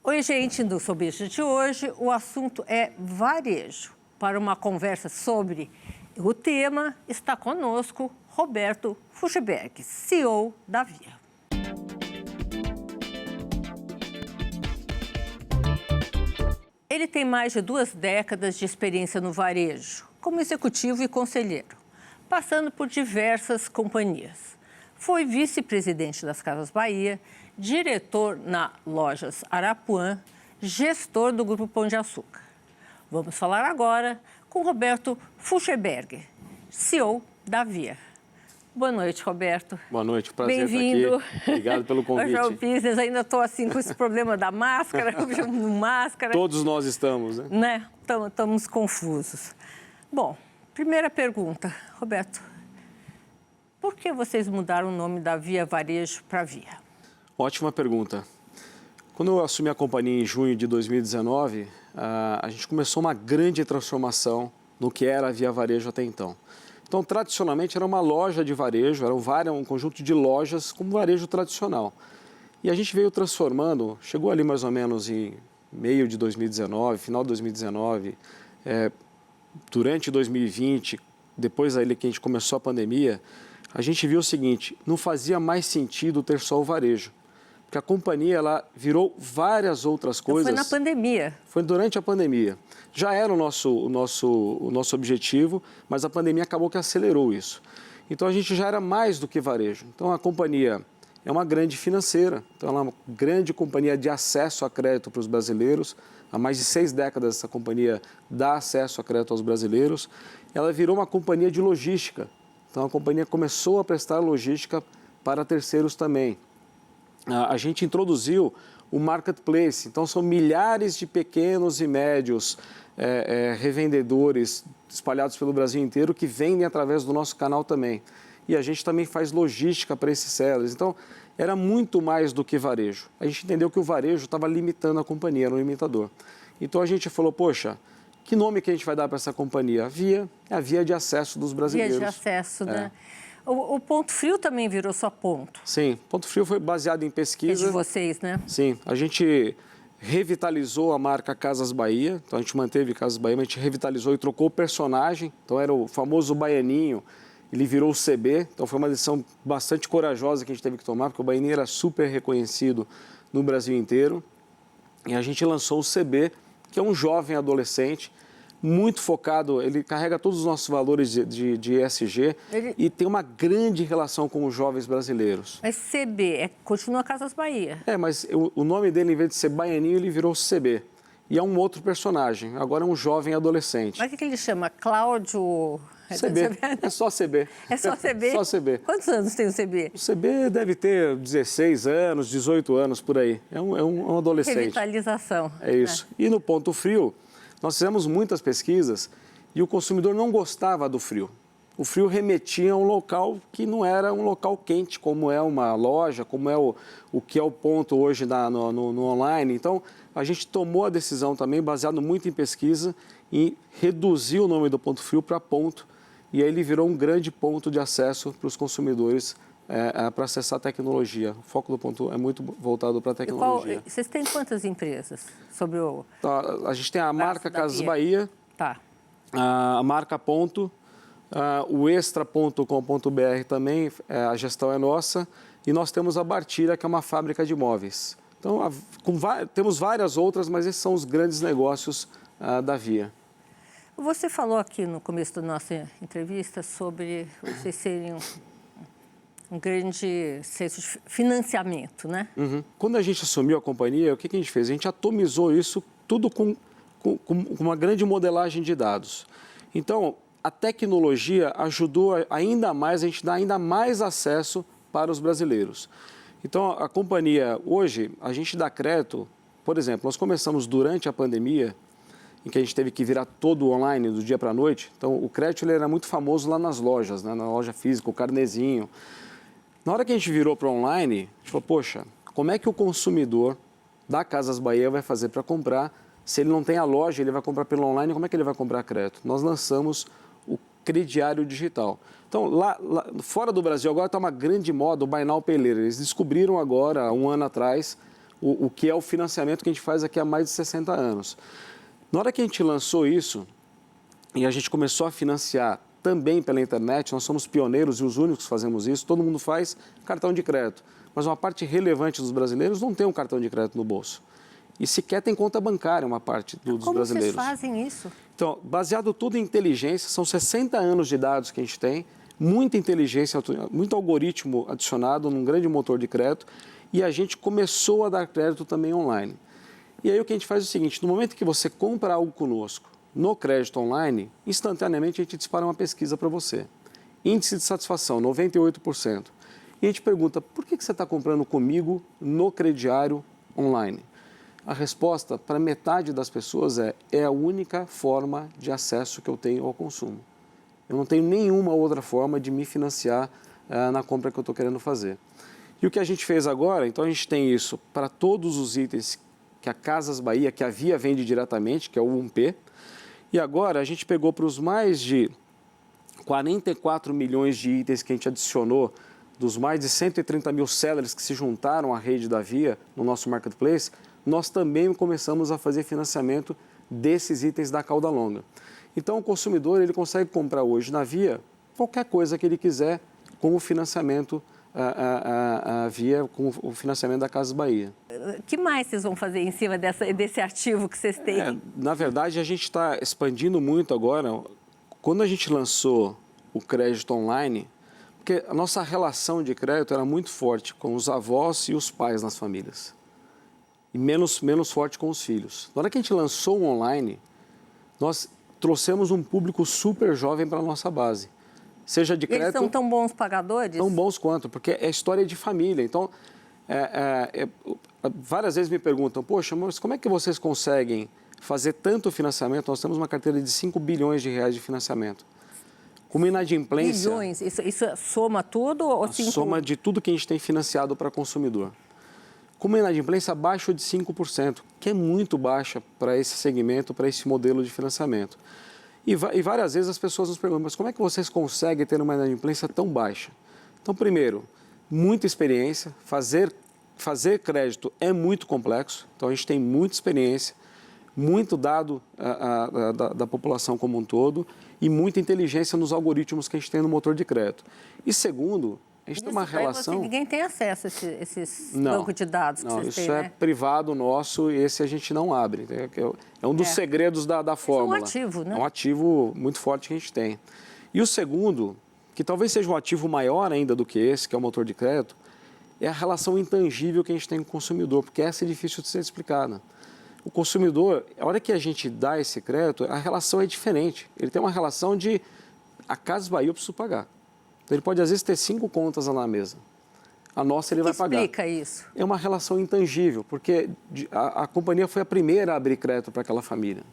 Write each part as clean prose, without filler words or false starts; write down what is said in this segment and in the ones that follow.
Oi, gente, do Sou Bicho de hoje, o assunto é varejo. Para uma conversa sobre o tema, está conosco Roberto Fuchsberg, CEO da Via. Ele tem mais de 2 décadas de experiência no varejo, como executivo e conselheiro, passando por diversas companhias. Foi vice-presidente das Casas Bahia, diretor na Lojas Arapuã, gestor do Grupo Pão de Açúcar. Vamos falar agora com Roberto Fuchsberg, CEO da Via. Boa noite, Roberto. Boa noite, prazer Bem-vindo. estar aqui. Obrigado pelo convite. Hoje é o business, ainda estou assim com esse problema da máscara, máscara. Todos nós estamos, né? Estamos confusos. Bom, primeira pergunta, Roberto. Por que vocês mudaram o nome da Via Varejo para Via? Ótima pergunta. Quando eu assumi a companhia em junho de 2019, a gente começou uma grande transformação no que era a Via Varejo até então. Então, tradicionalmente, era uma loja de varejo, era um conjunto de lojas como varejo tradicional. E a gente veio transformando, chegou ali mais ou menos em meio de 2019, final de 2019, durante 2020, depois aí que a gente começou a pandemia, a gente viu o seguinte, não fazia mais sentido ter só o varejo. Porque a companhia ela virou várias outras coisas. Foi na pandemia. Foi durante a pandemia. Já era o nosso objetivo, mas a pandemia acabou que acelerou isso. Então a gente já era mais do que varejo. Então a companhia é uma grande financeira, então ela é uma grande companhia de acesso a crédito para os brasileiros. Há mais de 6 décadas essa companhia dá acesso a crédito aos brasileiros. Ela virou uma companhia de logística. Então a companhia começou a prestar logística para terceiros também. A gente introduziu o marketplace, então são milhares de pequenos e médios revendedores espalhados pelo Brasil inteiro que vendem através do nosso canal também. E a gente também faz logística para esses sellers. Então, era muito mais do que varejo. A gente entendeu que o varejo estava limitando a companhia, era um limitador. Então, a gente falou, poxa, que nome que a gente vai dar para essa companhia? A Via de acesso dos brasileiros. Via de acesso, né? O Ponto Frio também virou só ponto. Sim, Ponto Frio foi baseado em pesquisa. É de vocês, né? Sim, a gente revitalizou a marca Casas Bahia, então a gente manteve Casas Bahia, mas a gente revitalizou e trocou o personagem, então era o famoso Baianinho, ele virou o CB, então foi uma decisão bastante corajosa que a gente teve que tomar, porque o Baianinho era super reconhecido no Brasil inteiro, e a gente lançou o CB, que é um jovem adolescente, muito focado, ele carrega todos os nossos valores de ESG e tem uma grande relação com os jovens brasileiros. Mas CB, continua Casas Bahia. Mas o nome dele, em vez de ser Baianinho, ele virou CB. E é um outro personagem, agora é um jovem adolescente. Mas o que ele chama? Cláudio... CB, é só CB. É só CB? Só CB. Quantos anos tem o CB? O CB deve ter 16 anos, 18 anos, por aí. É um adolescente. Revitalização. É isso. E no Ponto Frio, nós fizemos muitas pesquisas e o consumidor não gostava do frio. O frio remetia a um local que não era um local quente, como é uma loja, como é o que é o ponto hoje no online. Então, a gente tomou a decisão também, baseado muito em pesquisa, em reduzir o nome do Ponto Frio para ponto. E aí ele virou um grande ponto de acesso para os consumidores para acessar a tecnologia. O foco do ponto é muito voltado para a tecnologia. Vocês têm quantas empresas sobre o... A gente tem a marca Casas Bahia, tá. A marca Ponto, o extra.com.br também, a gestão é nossa, e nós temos a Bartira, que é uma fábrica de móveis. Então, temos várias outras, mas esses são os grandes negócios da Via. Você falou aqui no começo da nossa entrevista sobre vocês serem um grande centro de financiamento, né? Uhum. Quando a gente assumiu a companhia, o que a gente fez? A gente atomizou isso tudo com uma grande modelagem de dados. Então, a tecnologia ajudou ainda mais, a gente dá ainda mais acesso para os brasileiros. Então, a companhia, hoje, a gente dá crédito, por exemplo, nós começamos durante a pandemia, em que a gente teve que virar todo online do dia para a noite. Então, o crédito ele era muito famoso lá nas lojas, né? Na loja física, o carnezinho. Na hora que a gente virou para online, a gente falou, poxa, como é que o consumidor da Casas Bahia vai fazer para comprar? Se ele não tem a loja, ele vai comprar pelo online, como é que ele vai comprar crédito? Nós lançamos o crediário digital. Então, lá fora do Brasil, agora está uma grande moda o Buy Now Pay Later. Eles descobriram agora, há um ano atrás, o que é o financiamento que a gente faz aqui há mais de 60 anos. Na hora que a gente lançou isso e a gente começou a financiar também pela internet, nós somos pioneiros e os únicos que fazemos isso, todo mundo faz cartão de crédito, mas uma parte relevante dos brasileiros não tem um cartão de crédito no bolso. E sequer tem conta bancária uma parte dos brasileiros. Como vocês fazem isso? Então, baseado tudo em inteligência, são 60 anos de dados que a gente tem, muita inteligência, muito algoritmo adicionado num grande motor de crédito, e a gente começou a dar crédito também online. E aí o que a gente faz é o seguinte, no momento que você compra algo conosco, no crédito online, instantaneamente a gente dispara uma pesquisa para você. Índice de satisfação, 98%. E a gente pergunta, por que você está comprando comigo no crediário online? A resposta para metade das pessoas é a única forma de acesso que eu tenho ao consumo. Eu não tenho nenhuma outra forma de me financiar na compra que eu estou querendo fazer. E o que a gente fez agora, então a gente tem isso para todos os itens que a Casas Bahia, que a Via vende diretamente, que é o 1P, e agora a gente pegou para os mais de 44 milhões de itens que a gente adicionou, dos mais de 130 mil sellers que se juntaram à rede da Via no nosso marketplace, nós também começamos a fazer financiamento desses itens da cauda longa. Então o consumidor ele consegue comprar hoje na Via qualquer coisa que ele quiser com o financiamento Via, com o financiamento da Casas Bahia. O que mais vocês vão fazer em cima desse ativo que vocês têm? Na verdade, a gente está expandindo muito agora. Quando a gente lançou o crédito online, porque a nossa relação de crédito era muito forte com os avós e os pais nas famílias. E menos forte com os filhos. Na hora que a gente lançou o online, nós trouxemos um público super jovem para a nossa base. Seja de crédito... Eles são tão bons pagadores? Tão bons quanto, porque é história de família. Então, várias vezes me perguntam, poxa, mas como é que vocês conseguem fazer tanto financiamento? Nós temos uma carteira de 5 bilhões de reais de financiamento. Com uma inadimplência... Bilhões? Isso soma tudo? Ou soma de tudo que a gente tem financiado para consumidor. Com uma inadimplência abaixo de 5%, que é muito baixa para esse segmento, para esse modelo de financiamento. E várias vezes as pessoas nos perguntam, mas como é que vocês conseguem ter uma inadimplência tão baixa? Então, primeiro, muita experiência. Fazer crédito é muito complexo, então a gente tem muita experiência, muito dado da população como um todo e muita inteligência nos algoritmos que a gente tem no motor de crédito. E segundo, a gente tem uma relação... Ninguém tem acesso a esses bancos de dados que vocês têm, Isso é privado nosso e esse a gente não abre. É um dos segredos da fórmula. É um ativo, né? É um ativo muito forte que a gente tem. E o segundo, que talvez seja um ativo maior ainda do que esse, que é o motor de crédito, é a relação intangível que a gente tem com o consumidor, porque essa é difícil de ser explicada. O consumidor, a hora que a gente dá esse crédito, a relação é diferente. Ele tem uma relação de a Casas Bahia eu preciso pagar. Então, ele pode, às vezes, ter 5 contas lá na mesa. A nossa ele vai pagar. Explica isso. É uma relação intangível, porque a companhia foi a primeira a abrir crédito para aquela família.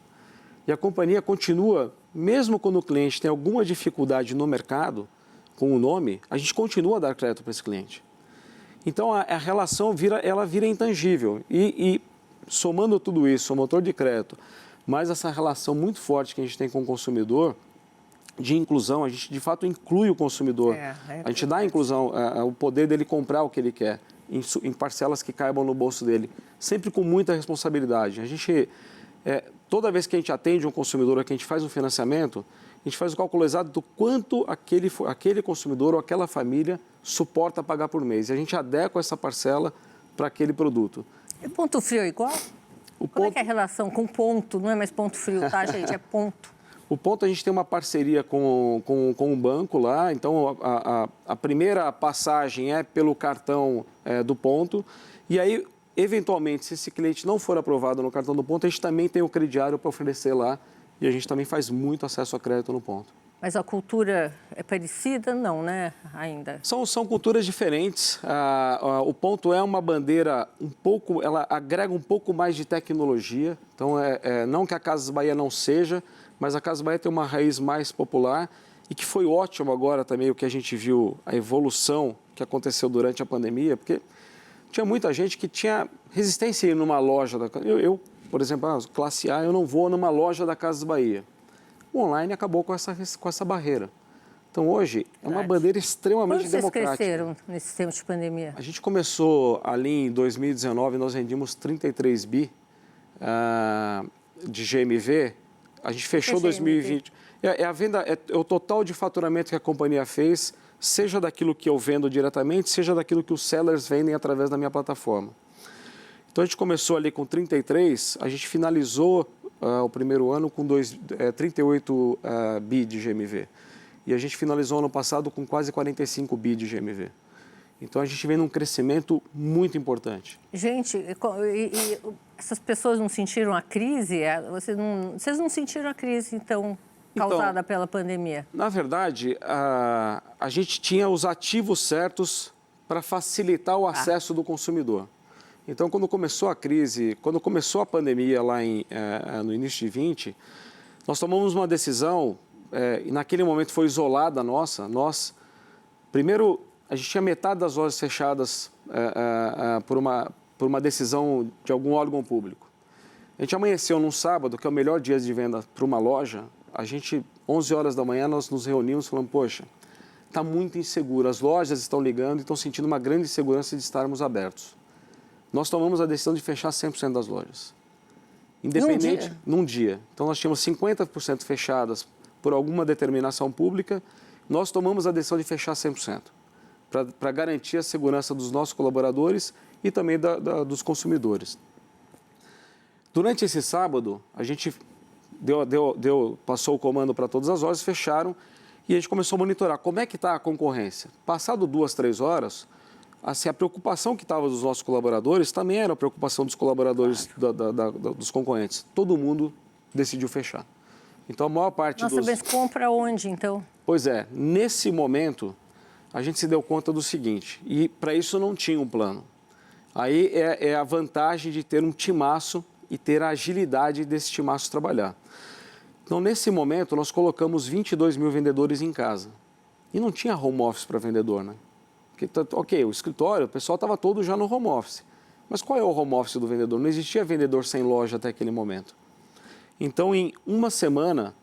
E a companhia continua, mesmo quando o cliente tem alguma dificuldade no mercado, com o nome, a gente continua a dar crédito para esse cliente. Então, a relação vira intangível. E somando tudo isso, o motor de crédito, mais essa relação muito forte que a gente tem com o consumidor, de inclusão, a gente de fato inclui o consumidor. A gente dá a inclusão, o poder dele comprar o que ele quer, em parcelas que caibam no bolso dele, sempre com muita responsabilidade. A gente, toda vez que a gente atende um consumidor ou que a gente faz um financiamento, a gente faz o cálculo exato do quanto aquele consumidor ou aquela família suporta pagar por mês. E a gente adequa essa parcela para aquele produto. E ponto frio é igual? Como é que é a relação com ponto? Não é mais ponto frio, tá, gente? É ponto. O ponto, a gente tem uma parceria com o banco lá, então a primeira passagem é pelo cartão do ponto, e aí, eventualmente, se esse cliente não for aprovado no cartão do ponto, a gente também tem o crediário para oferecer lá, e a gente também faz muito acesso a crédito no ponto. Mas a cultura é parecida? Não, né? Ainda. São culturas diferentes. O ponto é uma bandeira ela agrega um pouco mais de tecnologia, então não que a Casas Bahia não seja, mas a Casas Bahia tem uma raiz mais popular e que foi ótimo agora também o que a gente viu, a evolução que aconteceu durante a pandemia, porque tinha muita gente que tinha resistência em ir numa loja. Eu, por exemplo, classe A, eu não vou numa loja da Casas Bahia. O online acabou com essa barreira. Então, hoje, é uma bandeira extremamente Quanto democrática. Vocês cresceram nesse tempo de pandemia? A gente começou ali em 2019, nós vendimos 33 bi de GMV. A gente fechou 2020. A venda, é o total de faturamento que a companhia fez, seja daquilo que eu vendo diretamente, seja daquilo que os sellers vendem através da minha plataforma. Então, a gente começou ali com 33, a gente finalizou o primeiro ano com 38 bi de GMV. E a gente finalizou ano passado com quase 45 bi de GMV. Então, a gente vem num crescimento muito importante. Gente, e essas pessoas não sentiram a crise? Vocês não sentiram a crise, então, causada pela pandemia? Na verdade, a gente tinha os ativos certos para facilitar o acesso do consumidor. Então, quando começou a crise, quando começou a pandemia lá no início de 20, nós tomamos uma decisão, e naquele momento foi isolada nossa. Primeiro, a gente tinha metade das lojas fechadas por uma decisão de algum órgão público. A gente amanheceu num sábado, que é o melhor dia de venda para uma loja. A gente, 11 horas da manhã, nós nos reunimos e falamos, poxa, está muito inseguro, as lojas estão ligando e estão sentindo uma grande insegurança de estarmos abertos. Nós tomamos a decisão de fechar 100% das lojas. Independente, num dia. Então, nós tínhamos 50% fechadas por alguma determinação pública, nós tomamos a decisão de fechar 100%, para garantir a segurança dos nossos colaboradores e também dos consumidores. Durante esse sábado, a gente passou o comando para todas as lojas, fecharam, e a gente começou a monitorar como é que está a concorrência. Passado 2, 3 horas, assim, a preocupação que estava dos nossos colaboradores também era a preocupação dos colaboradores dos concorrentes. Todo mundo decidiu fechar. Então, a maior parte mas compra onde, então? Pois é, nesse momento, a gente se deu conta do seguinte, e para isso não tinha um plano. Aí é a vantagem de ter um timaço e ter a agilidade desse timaço trabalhar. Então, nesse momento, nós colocamos 22 mil vendedores em casa. E não tinha home office para vendedor, né? Porque, o escritório, o pessoal estava todo já no home office. Mas qual é o home office do vendedor? Não existia vendedor sem loja até aquele momento. Então, em uma semana,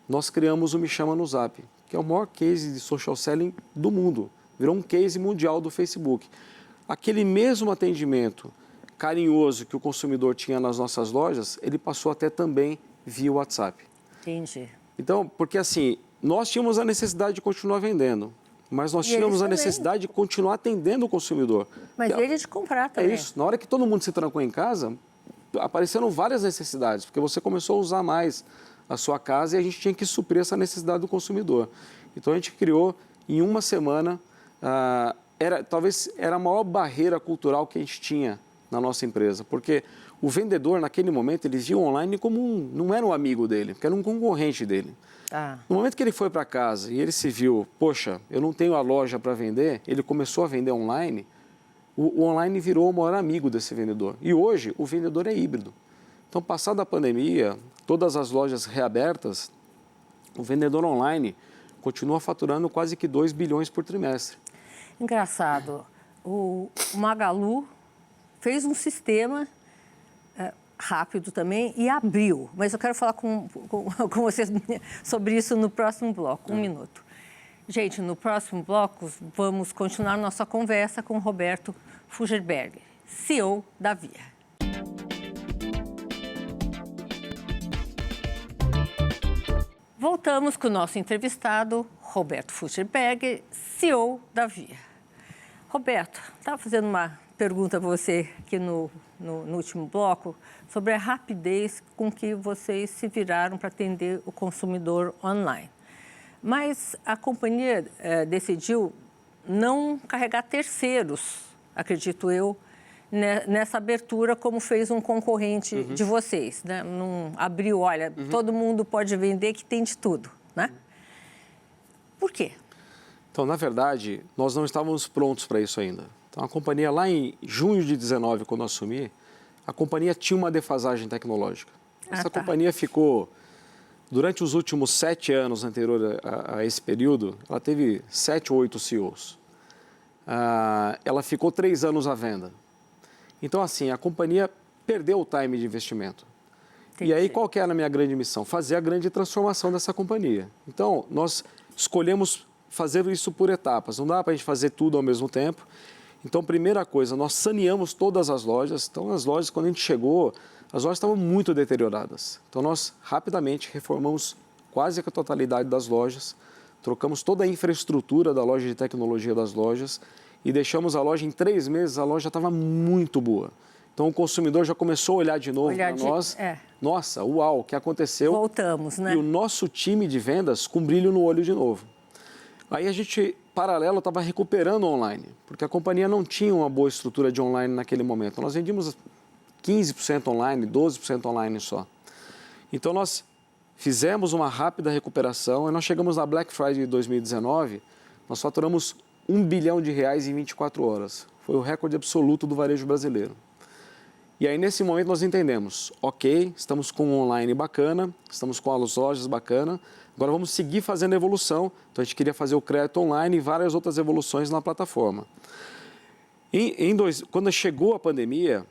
nós criamos o Me Chama no Zap, que é o maior case de social selling do mundo. Virou um case mundial do Facebook. Aquele mesmo atendimento carinhoso que o consumidor tinha nas nossas lojas, ele passou até também via WhatsApp. Entendi. Então, porque assim, nós tínhamos a necessidade de continuar vendendo, mas nós tínhamos a necessidade de continuar atendendo o consumidor. Mas ele de comprar também. É isso. Na hora que todo mundo se trancou em casa, apareceram várias necessidades, porque você começou a usar mais a sua casa e a gente tinha que suprir essa necessidade do consumidor. Então, a gente criou, em uma semana, talvez era a maior barreira cultural que a gente tinha na nossa empresa, porque o vendedor, naquele momento, ele via o online como não era um amigo dele, porque era um concorrente dele. No momento que ele foi para casa e ele se viu, poxa, eu não tenho a loja para vender, ele começou a vender online, o online virou o maior amigo desse vendedor. E hoje, o vendedor é híbrido. Então, passada a pandemia, todas as lojas reabertas, o vendedor online continua faturando quase que 2 bilhões por trimestre. Engraçado. O Magalu fez um sistema rápido também e abriu. Mas eu quero falar com vocês sobre isso no próximo bloco. Um minuto. Gente, no próximo bloco, vamos continuar nossa conversa com Roberto Fuggerberger, CEO da Via. Voltamos com o nosso entrevistado, Roberto Fuggerberger, CEO da Via. Roberto, estava fazendo uma pergunta a você aqui no último bloco sobre a rapidez com que vocês se viraram para atender o consumidor online. Mas a companhia decidiu não carregar terceiros, acredito eu, nessa abertura, como fez um concorrente de vocês. Né? Não abriu, olha, todo mundo pode vender que tem de tudo. Né? Por quê? Então, na verdade, nós não estávamos prontos para isso ainda. Então, a companhia, lá em junho de 19, quando eu assumi, a companhia tinha uma defasagem tecnológica. Essa companhia ficou... Durante os últimos 7 anos anterior a esse período, ela teve 7 ou 8 CEOs. Ela ficou 3 anos à venda. Então, assim, a companhia perdeu o time de investimento. Entendi. E aí, qual que era a minha grande missão? Fazer a grande transformação dessa companhia. Então, nós escolhemos fazer isso por etapas, não dá para a gente fazer tudo ao mesmo tempo. Então, primeira coisa, nós saneamos todas as lojas. Então, as lojas, quando a gente chegou, as lojas estavam muito deterioradas. Então, nós rapidamente reformamos quase a totalidade das lojas, trocamos toda a infraestrutura da loja de tecnologia das lojas e deixamos a loja em 3 meses, a loja estava muito boa. Então, o consumidor já começou a olhar de novo para nós. Nossa, uau, o que aconteceu? Voltamos, né? E o nosso time de vendas com brilho no olho de novo. Aí a gente, paralelo, estava recuperando online, porque a companhia não tinha uma boa estrutura de online naquele momento. Nós vendíamos 15% online, 12% online só. Então, nós fizemos uma rápida recuperação e nós chegamos na Black Friday de 2019, nós faturamos R$1 bilhão em 24 horas. Foi o recorde absoluto do varejo brasileiro. E aí, nesse momento, nós entendemos, ok, estamos com um online bacana, estamos com as lojas bacana, agora vamos seguir fazendo evolução. Então, a gente queria fazer o crédito online e várias outras evoluções na plataforma. Quando chegou a pandemia,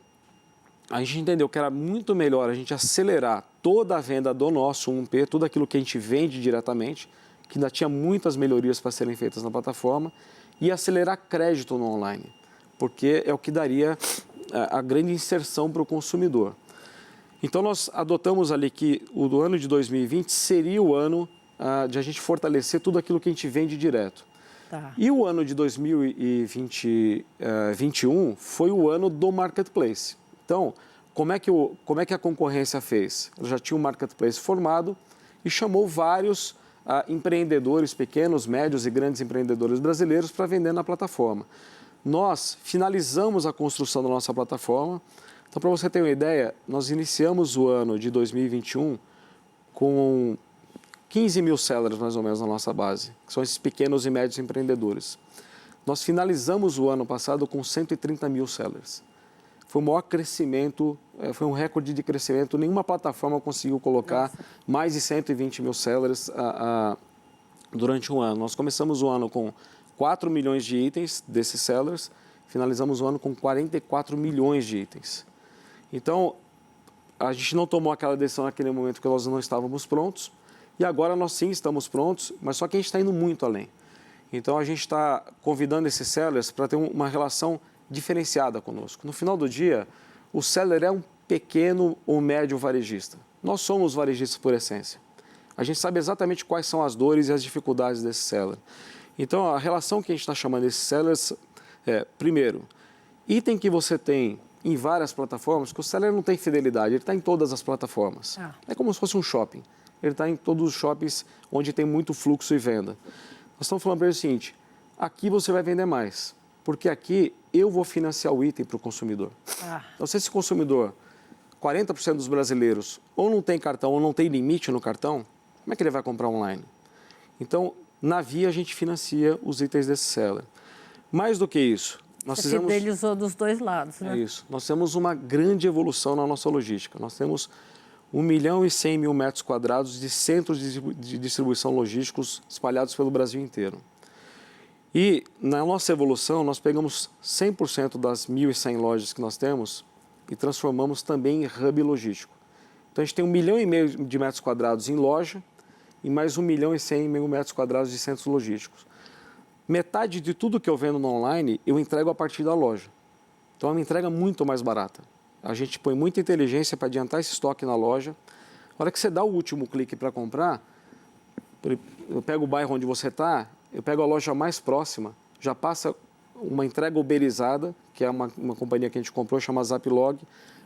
a gente entendeu que era muito melhor a gente acelerar toda a venda do nosso 1P, tudo aquilo que a gente vende diretamente, que ainda tinha muitas melhorias para serem feitas na plataforma, e acelerar crédito no online, porque é o que daria a grande inserção para o consumidor. Então, nós adotamos ali que o ano de 2020 seria o ano de a gente fortalecer tudo aquilo que a gente vende direto. Tá. E o ano de 2021 foi o ano do Marketplace. Então, como é que a concorrência fez? Ela já tinha um Marketplace formado e chamou vários empreendedores, pequenos, médios e grandes empreendedores brasileiros para vender na plataforma. Nós finalizamos a construção da nossa plataforma. Então, para você ter uma ideia, nós iniciamos o ano de 2021 com 15 mil sellers, mais ou menos, na nossa base, que são esses pequenos e médios empreendedores. Nós finalizamos o ano passado com 130 mil sellers. Foi o maior crescimento, foi um recorde de crescimento. Nenhuma plataforma conseguiu colocar mais de 120 mil sellers durante um ano. Nós começamos o ano com 4 milhões de itens desses sellers, finalizamos o ano com 44 milhões de itens. Então, a gente não tomou aquela decisão naquele momento que nós não estávamos prontos, e agora nós sim estamos prontos, mas só que a gente está indo muito além. Então, a gente está convidando esses sellers para ter uma relação diferenciada conosco. No final do dia, o seller é um pequeno ou médio varejista. Nós somos varejistas por essência. A gente sabe exatamente quais são as dores e as dificuldades desse seller. Então, a relação que a gente está chamando desses sellers é, primeiro, item que você tem em várias plataformas, que o seller não tem fidelidade, ele está em todas as plataformas. É como se fosse um shopping. Ele está em todos os shoppings onde tem muito fluxo e venda. Nós estamos falando para ele o seguinte, aqui você vai vender mais, porque aqui eu vou financiar o item para o consumidor. Então, se esse consumidor, 40% dos brasileiros, ou não tem cartão ou não tem limite no cartão, como é que ele vai comprar online? Então, na Via, a gente financia os itens desse seller. Mais do que isso, nós fizemos... Você fidelizou dos dois lados, né? É isso. Nós temos uma grande evolução na nossa logística. Nós temos 1.100.000 metros quadrados de centros de distribuição logísticos espalhados pelo Brasil inteiro. E, na nossa evolução, nós pegamos 100% das 1.100 lojas que nós temos e transformamos também em hub logístico. Então, a gente tem 1,5 milhão de metros quadrados em loja e mais 1.100.000 metros quadrados de centros logísticos. Metade de tudo que eu vendo no online, eu entrego a partir da loja. Então, é uma entrega muito mais barata. A gente põe muita inteligência para adiantar esse estoque na loja. Na hora que você dá o último clique para comprar, eu pego o bairro onde você está, eu pego a loja mais próxima, já passa uma entrega uberizada, que é uma companhia que a gente comprou, chama Zaplog,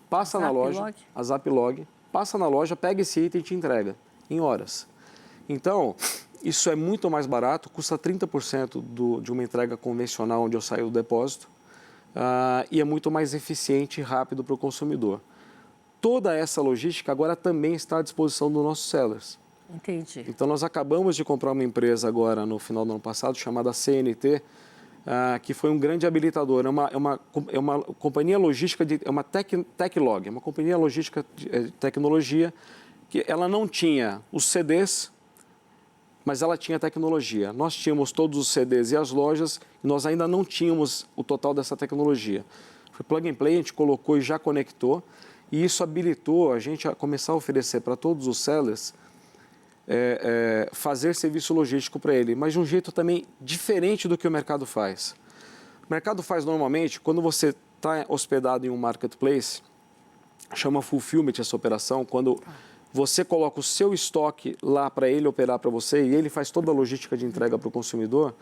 passa na loja, a Zaplog, passa na loja, pega esse item e te entrega em horas. Então, isso é muito mais barato, custa 30% de uma entrega convencional onde eu saio do depósito e é muito mais eficiente e rápido para o consumidor. Toda essa logística agora também está à disposição dos nossos sellers. Entendi. Então, nós acabamos de comprar uma empresa agora no final do ano passado, chamada CNT, que foi um grande habilitador. É uma companhia logística, é uma Techlog, é uma companhia logística de tecnologia, que ela não tinha os CDs, mas ela tinha tecnologia. Nós tínhamos todos os CDs e as lojas, e nós ainda não tínhamos o total dessa tecnologia. Foi plug and play, a gente colocou e já conectou, e isso habilitou a gente a começar a oferecer para todos os sellers fazer serviço logístico para ele, mas de um jeito também diferente do que o mercado faz. O mercado faz normalmente, quando você está hospedado em um marketplace, chama fulfillment essa operação, quando você coloca o seu estoque lá para ele operar para você e ele faz toda a logística de entrega para o consumidor.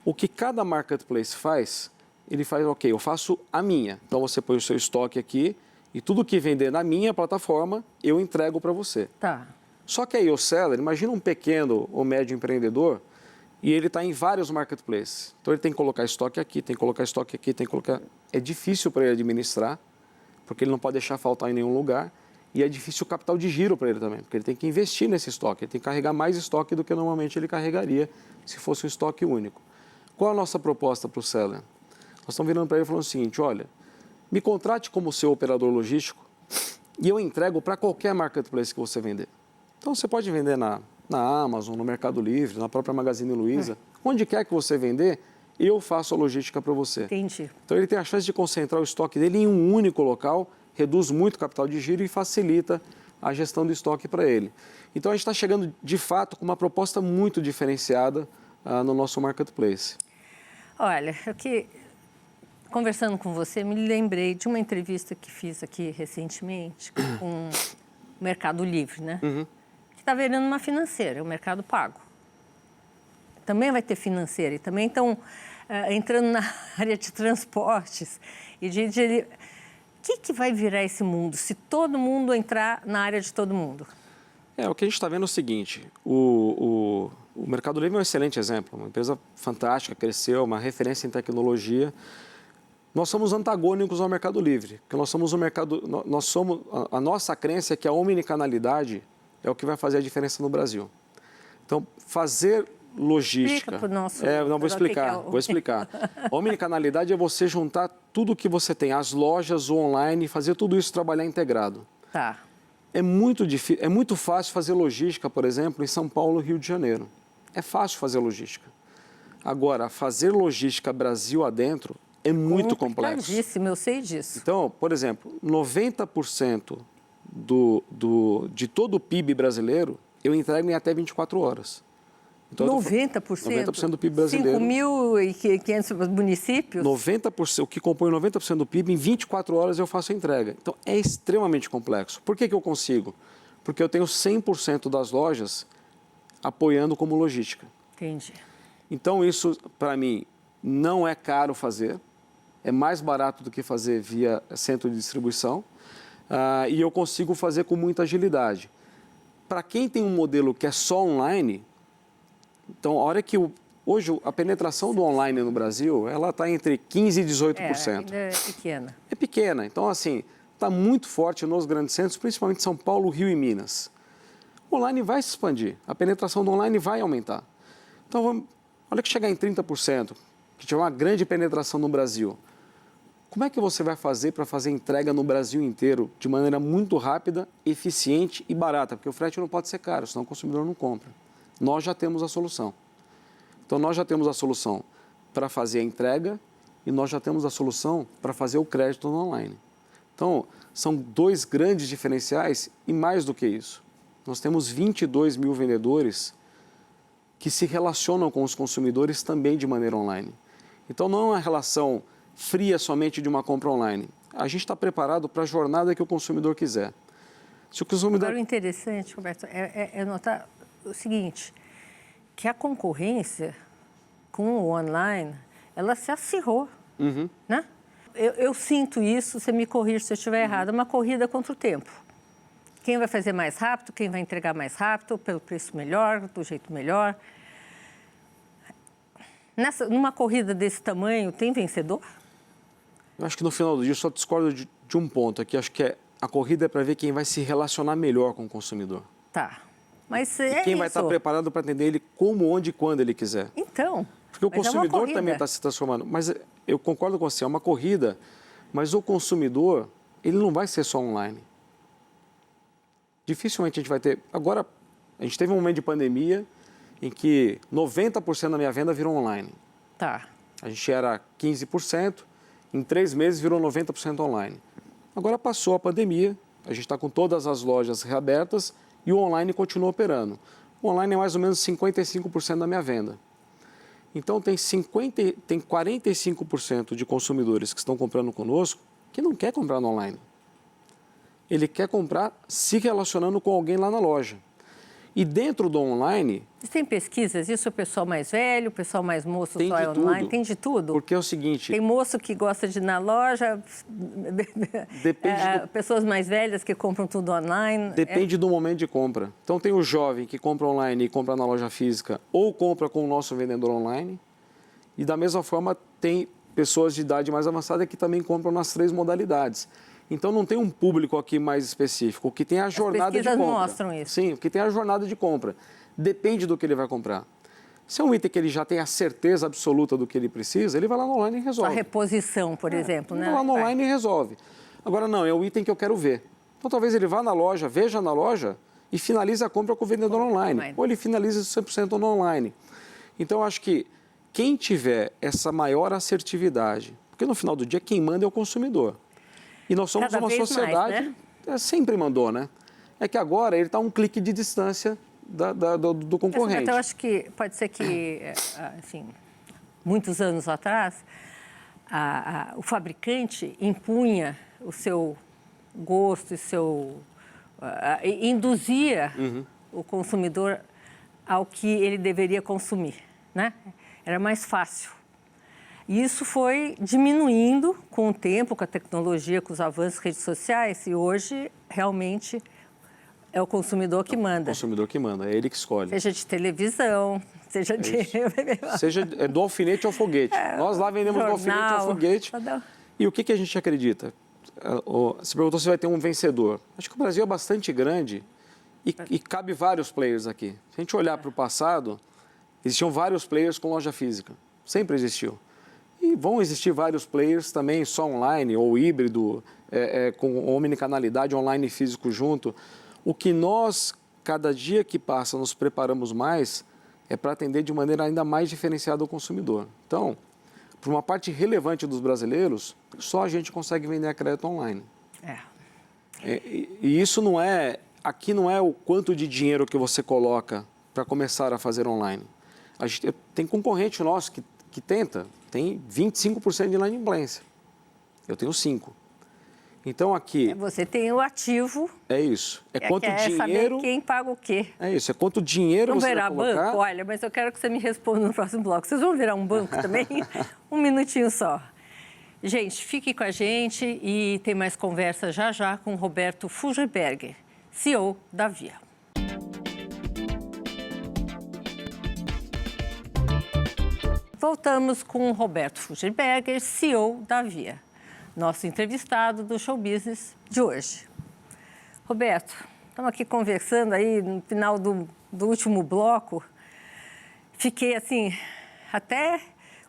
O que cada marketplace faz, ele faz, ok, eu faço a minha. Então você põe o seu estoque aqui e tudo que vender na minha plataforma, eu entrego para você. Tá. Só que aí o seller, imagina um pequeno ou médio empreendedor e ele está em vários marketplaces. Então ele tem que colocar estoque aqui, tem que colocar estoque aqui, tem que colocar... É difícil para ele administrar, porque ele não pode deixar faltar em nenhum lugar. E é difícil o capital de giro para ele também, porque ele tem que investir nesse estoque, ele tem que carregar mais estoque do que normalmente ele carregaria se fosse um estoque único. Qual a nossa proposta para o seller? Nós estamos virando para ele falando o seguinte, olha, me contrate como seu operador logístico e eu entrego para qualquer marketplace que você vender. Então você pode vender na Amazon, no Mercado Livre, na própria Magazine Luiza, onde quer que você vender, eu faço a logística para você. Entendi. Então ele tem a chance de concentrar o estoque dele em um único local, reduz muito o capital de giro e facilita a gestão do estoque para ele. Então a gente está chegando de fato com uma proposta muito diferenciada no nosso marketplace. Olha, conversando com você, me lembrei de uma entrevista que fiz aqui recentemente com o Mercado Livre, né? Uhum. Que está virando uma financeira, o Mercado Pago. Também vai ter financeira e também estão entrando na área de transportes e o que vai virar esse mundo se todo mundo entrar na área de todo mundo? O que a gente está vendo é o seguinte, o Mercado Livre é um excelente exemplo, uma empresa fantástica, cresceu, uma referência em tecnologia. Nós somos antagônicos ao Mercado Livre, porque a nossa crença é que a omnicanalidade é o que vai fazer a diferença no Brasil. Então, fazer logística... Explica para o nosso... Não, vou explicar. A omnicanalidade é você juntar tudo que você tem, as lojas, o online, e fazer tudo isso trabalhar integrado. Tá. É muito fácil fazer logística, por exemplo, em São Paulo e Rio de Janeiro. É fácil fazer logística. Agora, fazer logística Brasil adentro é muito complexo. Complicadíssimo, eu sei disso. Então, por exemplo, 90% de todo o PIB brasileiro eu entrego em até 24 horas. Então, 90%? 90% do PIB brasileiro. 5.500 municípios? 90%, o que compõe 90% do PIB, em 24 horas eu faço a entrega. Então, é extremamente complexo. Por que eu consigo? Porque eu tenho 100% das lojas apoiando como logística. Entendi. Então, isso, para mim, não é caro fazer. É mais barato do que fazer via centro de distribuição. E eu consigo fazer com muita agilidade. Para quem tem um modelo que é só online... Então, a hora que hoje a penetração do online no Brasil, ela está entre 15% e 18%. Ainda é pequena. É pequena. Então, assim, está muito forte nos grandes centros, principalmente São Paulo, Rio e Minas. O online vai se expandir, a penetração do online vai aumentar. Então, olha que chegar em 30%, que tiver uma grande penetração no Brasil, como é que você vai fazer para fazer entrega no Brasil inteiro de maneira muito rápida, eficiente e barata? Porque o frete não pode ser caro, senão o consumidor não compra. Nós já temos a solução. Então, nós já temos a solução para fazer a entrega e nós já temos a solução para fazer o crédito no online. Então, são dois grandes diferenciais e mais do que isso. Nós temos 22 mil vendedores que se relacionam com os consumidores também de maneira online. Então, não é uma relação fria somente de uma compra online. A gente está preparado para a jornada que o consumidor quiser. Se o consumidor... Agora, o interessante, Roberto, é notar o seguinte, que a concorrência com o online, ela se acirrou, né? Eu sinto isso, você me corrige se eu estiver errado, é uma corrida contra o tempo. Quem vai fazer mais rápido, quem vai entregar mais rápido, pelo preço melhor, do jeito melhor. Numa corrida desse tamanho, tem vencedor? Eu acho que no final do dia eu só discordo de um ponto aqui. Acho que a corrida é para ver quem vai se relacionar melhor com o consumidor. Tá. Mas quem vai estar preparado para atender ele como, onde e quando ele quiser. Então, porque o consumidor também está se transformando. Mas eu concordo com você, é uma corrida, mas o consumidor, ele não vai ser só online. Dificilmente a gente vai ter... Agora, a gente teve um momento de pandemia em que 90% da minha venda virou online. Tá. A gente era 15%, em 3 meses virou 90% online. Agora passou a pandemia, a gente está com todas as lojas reabertas, e o online continua operando. O online é mais ou menos 55% da minha venda. Então, tem 45% de consumidores que estão comprando conosco que não quer comprar no online. Ele quer comprar se relacionando com alguém lá na loja. E dentro do online... Tem pesquisas? Isso é o pessoal mais velho, o pessoal mais moço tem só é online? Tudo. Tem de tudo? Porque é o seguinte... Tem moço que gosta de ir na loja, pessoas mais velhas que compram tudo online. Depende do momento de compra. Então, tem o jovem que compra online e compra na loja física ou compra com o nosso vendedor online. E, da mesma forma, tem pessoas de idade mais avançada que também compram nas 3 modalidades. Então, não tem um público aqui mais específico. O que tem a jornada de compra. As pesquisas mostram isso. Sim, o que tem a jornada de compra. Depende do que ele vai comprar. Se é um item que ele já tem a certeza absoluta do que ele precisa, ele vai lá no online e resolve. A reposição, por exemplo, né? Ele vai lá no online e resolve. Agora, não, é o item que eu quero ver. Então, talvez ele vá na loja, veja na loja e finalize a compra com o vendedor online. Ou ele finaliza 100% no online. Então, eu acho que quem tiver essa maior assertividade, porque no final do dia quem manda é o consumidor. E nós somos uma sociedade, mais, sempre mandou, né? É que agora ele está a um clique de distância do concorrente. Então, eu acho que pode ser que, assim, muitos anos atrás, o fabricante impunha o seu gosto, induzia o consumidor ao que ele deveria consumir, né? Era mais fácil. E isso foi diminuindo com o tempo, com a tecnologia, com os avanços das redes sociais, e hoje, realmente, é o consumidor que manda. É o consumidor que manda, é ele que escolhe. Seja de televisão, seja de... Seja do alfinete ao foguete. Nós lá vendemos do alfinete ao foguete. E o que a gente acredita? Você perguntou se vai ter um vencedor. Acho que o Brasil é bastante grande e cabe vários players aqui. Se a gente olhar para o passado, existiam vários players com loja física. Sempre existiu. E vão existir vários players também só online ou híbrido, com omnicanalidade online e físico junto. O que nós, cada dia que passa, nos preparamos mais é para atender de maneira ainda mais diferenciada ao consumidor. Então, para uma parte relevante dos brasileiros, só a gente consegue vender a crédito online. E isso não é... Aqui não é o quanto de dinheiro que você coloca para começar a fazer online. A gente tem concorrente nosso que tenta, tem 25% de inadimplência. Eu tenho 5%. Então, aqui... Você tem o ativo... É isso. É quanto dinheiro... saber quem paga o quê. É isso. É quanto dinheiro você vai colocar... Banco? Olha, mas eu quero que você me responda no próximo bloco. Vocês vão virar um banco também? Um minutinho só. Gente, fique com a gente e tem mais conversa já com Roberto Fuggerberger, CEO da Via. Voltamos com o Roberto Fuggerberger, CEO da Via, nosso entrevistado do Show Business de hoje. Roberto, estamos aqui conversando aí no final do último bloco. Fiquei, assim, até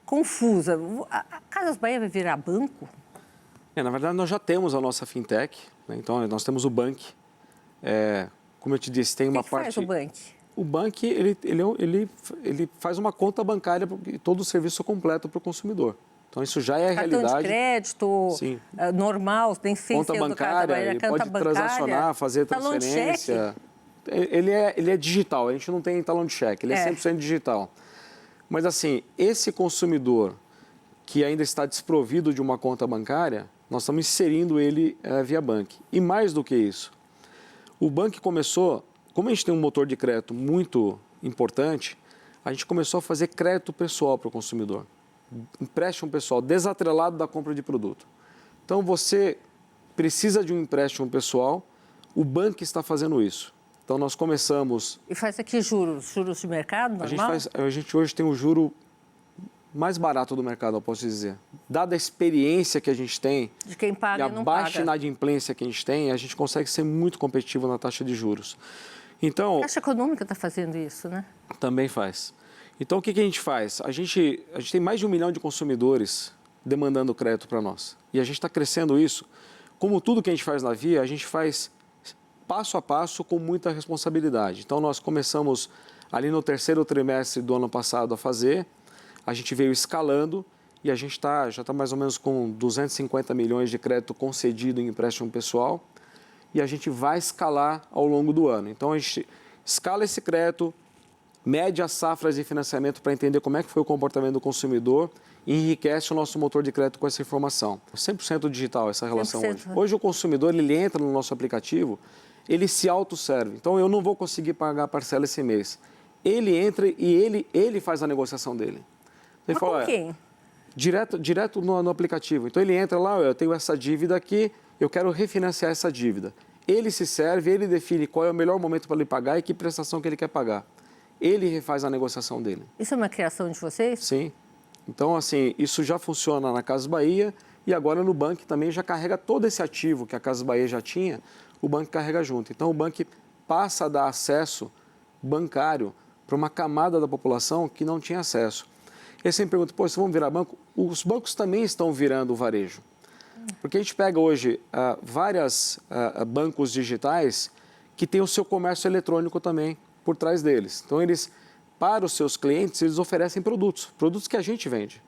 confusa. A Casas Bahia vai virar banco? Na verdade, nós já temos a nossa fintech, né? Então, nós temos o Bank. Como eu te disse, tem uma parte... O que faz o Bank? O Bank, ele faz uma conta bancária e todo o serviço completo para o consumidor. Então, isso já é a realidade. Cartão de crédito, normal, tem conta bancária, ele pode transacionar, fazer transferência. Ele é digital, a gente não tem talão de cheque, ele é 100% digital. Mas, assim, esse consumidor que ainda está desprovido de uma conta bancária, nós estamos inserindo ele via Bank. E mais do que isso, o Bank começou... Como a gente tem um motor de crédito muito importante, a gente começou a fazer crédito pessoal para o consumidor. Empréstimo pessoal, desatrelado da compra de produto. Então, você precisa de um empréstimo pessoal, o banco está fazendo isso. Então, nós começamos... E faz aqui juros de mercado normal? A gente hoje tem o juro mais barato do mercado, eu posso dizer. Dada a experiência que a gente tem de quem paga e a baixa inadimplência que a gente consegue ser muito competitivo na taxa de juros. Então, a Caixa Econômica está fazendo isso, né? Também faz. Então, o que a gente faz? A gente tem mais de 1 milhão de consumidores demandando crédito para nós. E a gente está crescendo isso. Como tudo que a gente faz na Via, a gente faz passo a passo com muita responsabilidade. Então, nós começamos ali no 3º trimestre do ano passado a fazer, a gente veio escalando e a gente já está mais ou menos com 250 milhões de crédito concedido em empréstimo pessoal. E a gente vai escalar ao longo do ano. Então, a gente escala esse crédito, mede as safras de financiamento para entender como é que foi o comportamento do consumidor e enriquece o nosso motor de crédito com essa informação. 100% digital essa relação 100%. hoje. Hoje o consumidor ele entra no nosso aplicativo, ele se autosserve. Então eu não vou conseguir pagar a parcela esse mês. Ele entra e ele faz a negociação dele. Ele Mas fala, com quem? Direto no aplicativo. Então ele entra lá, eu tenho essa dívida aqui, eu quero refinanciar essa dívida. Ele se serve, ele define qual é o melhor momento para ele pagar e que prestação que ele quer pagar. Ele refaz a negociação dele. Isso é uma criação de vocês? Sim. Então, assim, isso já funciona na Casas Bahia e agora no Bank também já carrega todo esse ativo que a Casas Bahia já tinha, o Bank carrega junto. Então, o Bank passa a dar acesso bancário para uma camada da população que não tinha acesso. E aí você me pergunta, pô, vocês vão virar banco? Os bancos também estão virando o varejo. Porque a gente pega hoje vários bancos digitais que têm o seu comércio eletrônico também por trás deles. Então, eles, para os seus clientes, eles oferecem produtos que a gente vende.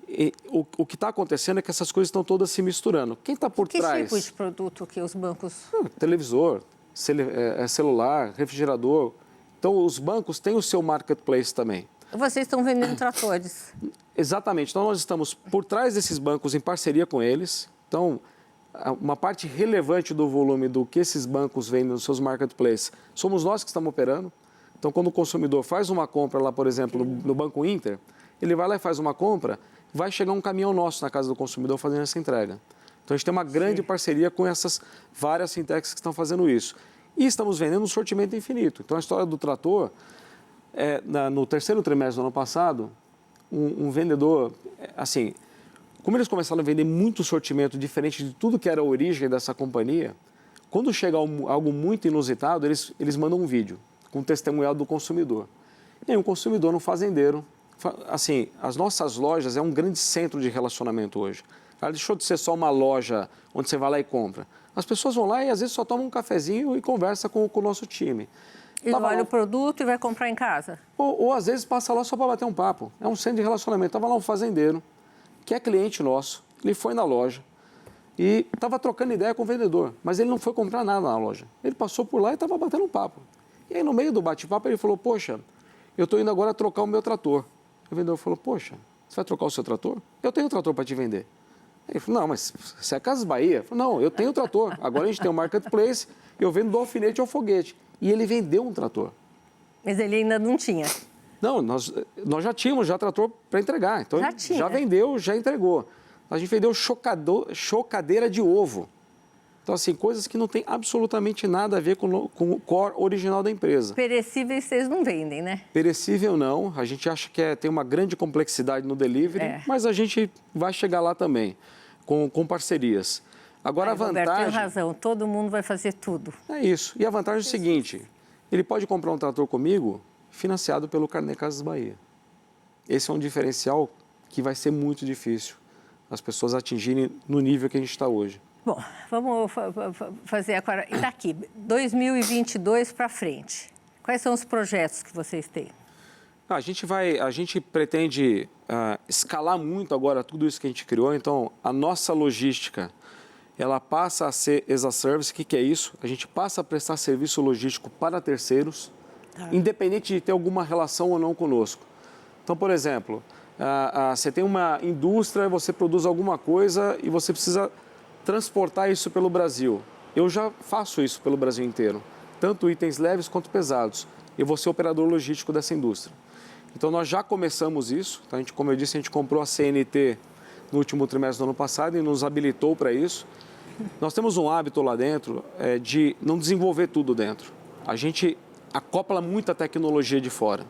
E o que está acontecendo é que essas coisas estão todas se misturando. Quem está por trás? Que tipo de produto que os bancos... Televisor, celular, refrigerador. Então, os bancos têm o seu marketplace também. Vocês estão vendendo tratores. Exatamente. Então, nós estamos por trás desses bancos em parceria com eles. Então, uma parte relevante do volume do que esses bancos vendem nos seus marketplaces somos nós que estamos operando. Então, quando o consumidor faz uma compra lá, por exemplo, no Banco Inter, ele vai lá e faz uma compra, vai chegar um caminhão nosso na casa do consumidor fazendo essa entrega. Então, a gente tem uma grande parceria com essas várias fintechs que estão fazendo isso. E estamos vendendo um sortimento infinito. Então, a história do trator, no terceiro trimestre do ano passado, um vendedor, assim, como eles começaram a vender muito sortimento diferente de tudo que era a origem dessa companhia, quando chega algo muito inusitado, eles mandam um vídeo com o testemunhal do consumidor. E aí um consumidor, um fazendeiro, assim, as nossas lojas é um grande centro de relacionamento hoje. Ela deixou de ser só uma loja onde você vai lá e compra. As pessoas vão lá e às vezes só tomam um cafezinho e conversam com o nosso time. Ele olha o produto e vai comprar em casa? Ou às vezes passa lá só para bater um papo. É um centro de relacionamento. Estava lá um fazendeiro, que é cliente nosso, ele foi na loja e estava trocando ideia com o vendedor, mas ele não foi comprar nada na loja. Ele passou por lá e estava batendo um papo. E aí, no meio do bate-papo, ele falou, poxa, eu estou indo agora trocar o meu trator. O vendedor falou, poxa, você vai trocar o seu trator? Eu tenho um trator para te vender. Ele falou, não, mas você é Casas Bahia? Eu falei, não, eu tenho trator. Agora a gente tem um marketplace, eu vendo do alfinete ao foguete. E ele vendeu um trator. Mas ele ainda não tinha? Não, nós já tínhamos trator para entregar. Então, já vendeu, já entregou. A gente vendeu chocadeira de ovo. Então, assim, coisas que não tem absolutamente nada a ver com o core original da empresa. Perecíveis vocês não vendem, né? Perecível não. A gente acha que tem uma grande complexidade no delivery, mas a gente vai chegar lá também, com parcerias. Agora, a vantagem... Roberto, tem razão. Todo mundo vai fazer tudo. É isso. E a vantagem é o seguinte, ele pode comprar um trator comigo financiado pelo Carnê Casas Bahia. Esse é um diferencial que vai ser muito difícil as pessoas atingirem no nível que a gente está hoje. Bom, vamos fazer agora, e daqui, 2022 para frente, quais são os projetos que vocês têm? A gente pretende escalar muito agora tudo isso que a gente criou, então a nossa logística, ela passa a ser as a service. O que é isso? A gente passa a prestar serviço logístico para terceiros, independente de ter alguma relação ou não conosco. Então, por exemplo, você tem uma indústria, você produz alguma coisa e você precisa transportar isso pelo Brasil. Eu já faço isso pelo Brasil inteiro, tanto itens leves quanto pesados. Eu vou ser operador logístico dessa indústria. Então, nós já começamos isso. Então, como eu disse, a gente comprou a CNT no último trimestre do ano passado e nos habilitou para isso. Nós temos um hábito lá dentro de não desenvolver tudo dentro. A gente acopla muita tecnologia de fora.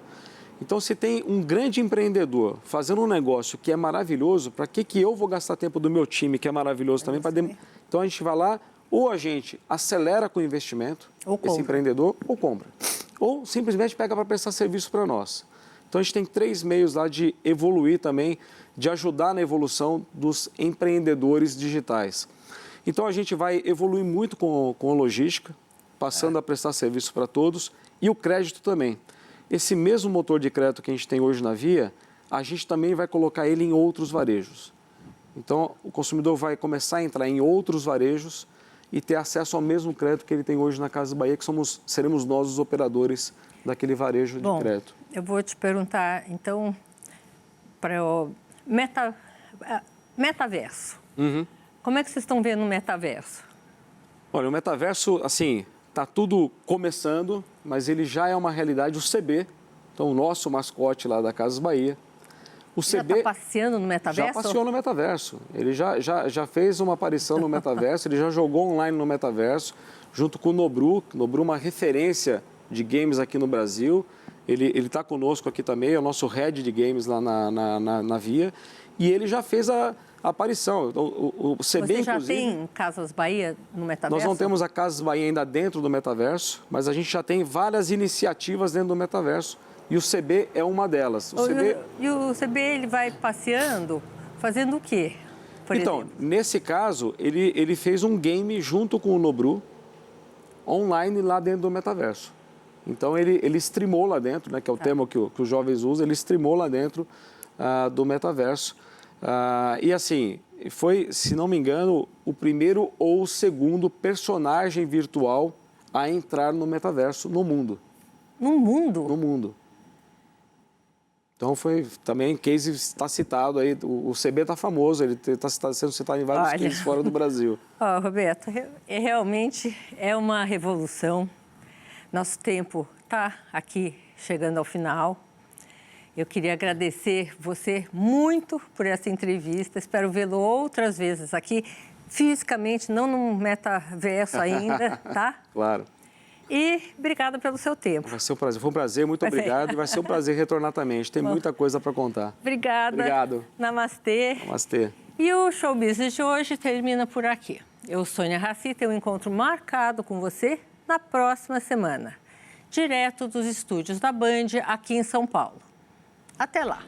Então, se tem um grande empreendedor fazendo um negócio que é maravilhoso, para que eu vou gastar tempo do meu time, que é maravilhoso também? Então, a gente vai lá, ou a gente acelera com o investimento, esse empreendedor, ou compra. Ou simplesmente pega para prestar serviço para nós. Então, a gente tem 3 meios lá de evoluir também, de ajudar na evolução dos empreendedores digitais. Então, a gente vai evoluir muito com a logística, passando a prestar serviço para todos, e o crédito também. Esse mesmo motor de crédito que a gente tem hoje na Via, a gente também vai colocar ele em outros varejos. Então, o consumidor vai começar a entrar em outros varejos e ter acesso ao mesmo crédito que ele tem hoje na Casas Bahia, que seremos nós os operadores daquele varejo de crédito. Eu vou te perguntar, então, para o metaverso. Como é que vocês estão vendo o metaverso? Olha, o metaverso, assim, está tudo começando, mas ele já é uma realidade. O CB, então o nosso mascote lá da Casas Bahia. O Já CB está passeando no metaverso? já passeou no metaverso. Ele já fez uma aparição no metaverso, ele já jogou online no metaverso, junto com o Nobru. Nobru é uma referência de games aqui no Brasil. Ele está conosco aqui também, é o nosso head de games lá na Via. E ele já fez a aparição. O CB, Você já inclusive, tem Casas Bahia no metaverso? nós não temos a Casas Bahia ainda dentro do metaverso, mas a gente já tem várias iniciativas dentro do metaverso. E o CB é uma delas. E o CB, ele vai passeando, fazendo o quê, por exemplo? Nesse caso, ele fez um game junto com o Nobru, online lá dentro do metaverso. Então, ele streamou lá dentro, né, que é o termo que os jovens usam, ele streamou lá dentro do metaverso. E assim, foi, se não me engano, o primeiro ou o segundo personagem virtual a entrar no metaverso no mundo. No mundo? No mundo. Então, foi também, case está citado aí, o CB está famoso, ele está sendo citado em vários cases fora do Brasil. Roberto, realmente é uma revolução. Nosso tempo está aqui chegando ao final. Eu queria agradecer você muito por essa entrevista. Espero vê-lo outras vezes aqui, fisicamente, não no metaverso ainda, tá? Claro. E obrigada pelo seu tempo. Vai ser um prazer. Foi um prazer, muito obrigado. E vai ser um prazer retornar também. A gente tem muita coisa para contar. Obrigada. Obrigado. Namastê. Namastê. E o Show Business de hoje termina por aqui. Eu, Sônia Raci, tenho um encontro marcado com você na próxima semana, direto dos estúdios da Band, aqui em São Paulo. Até lá!